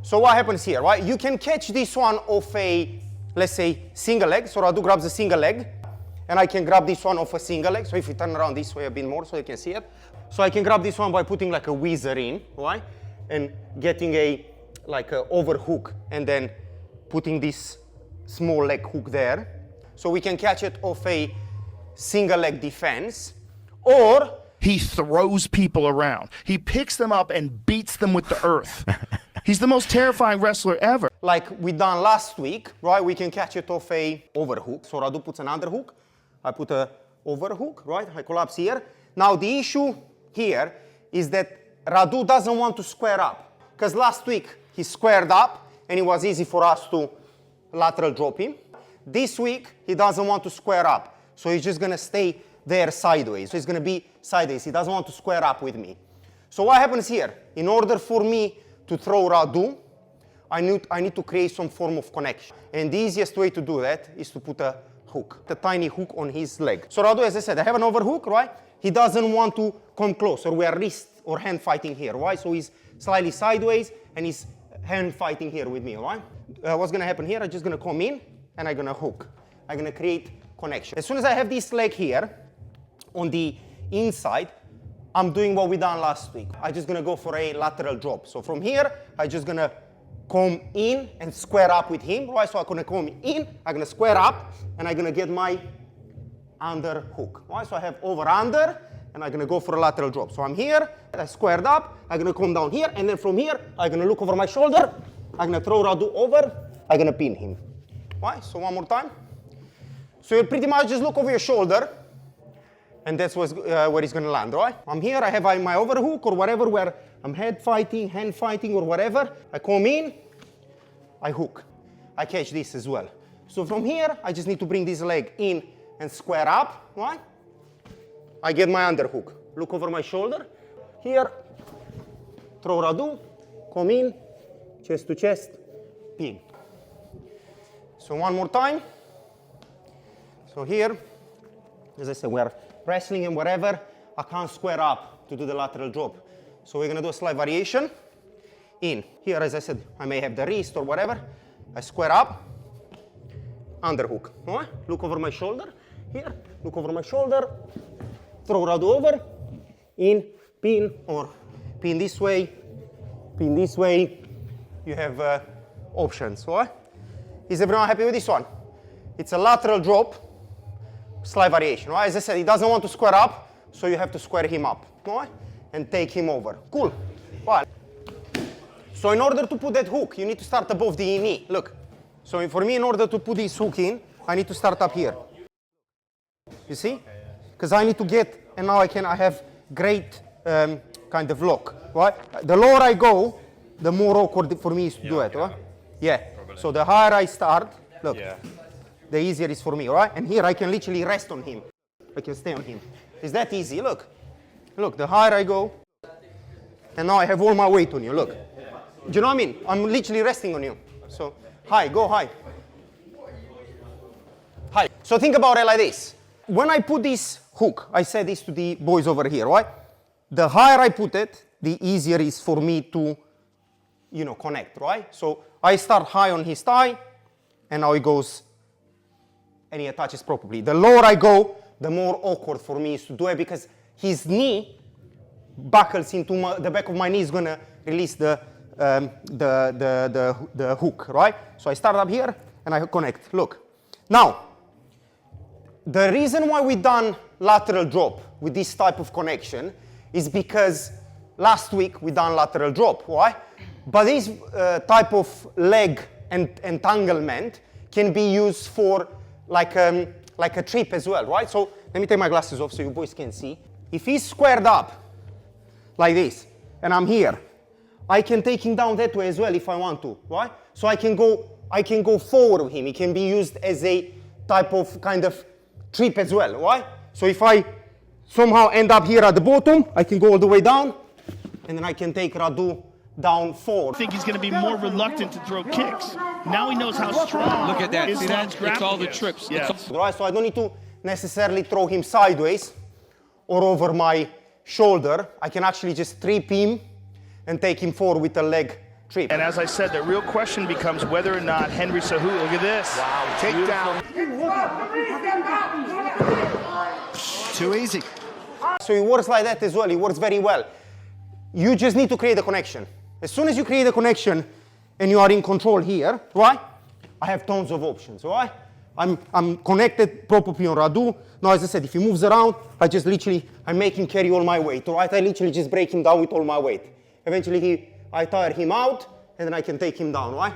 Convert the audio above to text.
So what happens here, right? You can catch this one off a, let's say, single leg. So Radu grabs a single leg, and I can grab this one off a single leg. So if we turn around this way a bit more so you can see it. So I can grab this one by putting like a whizzer in, right? And getting a overhook, and then putting this small leg hook there. So we can catch it off a single leg defense. Or he throws people around. He picks them up and beats them with the earth. He's the most terrifying wrestler ever. Like we done last week, right? We can catch it off a overhook. So Radu puts an underhook. I put a overhook, right? I collapse here. Now the issue here is that Radu doesn't want to square up. Because last week he squared up and it was easy for us to lateral drop him. This week he doesn't want to square up. So he's just gonna stay there sideways. So he's gonna be sideways. He doesn't want to square up with me. So what happens here? In order for me to throw Radu, I need to create some form of connection. And the easiest way to do that is to put a hook, a tiny hook on his leg. So Radu, as I said, I have an overhook, right? He doesn't want to come closer. We are wrist or hand fighting here, right? So he's slightly sideways and he's hand fighting here with me, right? What's gonna happen here? I'm just gonna come in and I'm gonna hook. I'm gonna create connection. As soon as I have this leg here on the inside, I'm doing what we done last week. I'm just gonna go for a lateral drop. So from here, I'm just gonna come in and square up with him, right? So I'm gonna come in, I'm gonna square up, and I'm gonna get my under hook, right? So I have over under, and I'm gonna go for a lateral drop. So I'm here, I squared up, I'm gonna come down here, and then from here, I'm gonna look over my shoulder, I'm gonna throw Radu over, I'm gonna pin him, right? So one more time. So you pretty much just look over your shoulder, and that's where he's gonna land, right? I'm here, I have my overhook or whatever, where I'm head fighting, hand fighting, or whatever. I come in, I hook. I catch this as well. So from here, I just need to bring this leg in and square up, right? I get my underhook. Look over my shoulder. Here, throw Radu, come in, chest to chest, pin. So one more time. So here, as I said, we're wrestling and whatever. I can't square up to do the lateral drop. So we're gonna do a slight variation. In. Here, as I said, I may have the wrist or whatever. I square up, underhook. All right? Look over my shoulder. Here, look over my shoulder. Throw Radu over, in, pin, or pin this way, pin this way. You have options, all right? Is everyone happy with this one? It's a lateral drop, slight variation, right? As I said, he doesn't want to square up, so you have to square him up, all right? And take him over. Cool. Well, so in order to put that hook, you need to start above the knee. Look. So for me, in order to put this hook in, I need to start up here. You see? Because I need to get, and now I have great kind of lock, right? The lower I go, the more awkward for me is to do it, right? Yeah. So the higher I start, look, the easier it is for me, right? And here I can literally rest on him. I can stay on him. It's that easy, look. Look, the higher I go, and now I have all my weight on you, look. Do you know what I mean? I'm literally resting on you. So, high, go high. High. So think about it like this. When I put this hook, I said this to the boys over here, right? The higher I put it, the easier it is for me to, connect, right? So I start high on his thigh, and now he goes, and he attaches properly. The lower I go, the more awkward for me is to do it because his knee buckles into the back of my knee is gonna release the hook, right? So I start up here and I connect. Look. Now, the reason why we done lateral drop with this type of connection is because last week we done lateral drop. Why? But this type of leg entanglement can be used for like a trip as well, right? So let me take my glasses off so you boys can see. If he's squared up like this, and I'm here, I can take him down that way as well if I want to, right? So I can go forward with him. It can be used as a type of kind of trip as well, right? So if I somehow end up here at the bottom, I can go all the way down, and then I can take Radu down forward. I think he's going to be more reluctant to throw kicks. Now he knows how strong. Look at that. See that? It's all the trips. Yeah. Right, so I don't need to necessarily throw him sideways or over my shoulder. I can actually just trip him and take him forward with a leg trip. And as I said, the real question becomes whether or not Henry Cejudo, look at this. Wow, takedown. Too easy. So it works like that as well. It works very well. You just need to create a connection. As soon as you create a connection and you are in control here, right? I have tons of options, right? I'm connected properly on Radu. Now, as I said, if he moves around, I make him carry all my weight, right? I literally just break him down with all my weight. Eventually, I tire him out, and then I can take him down, right?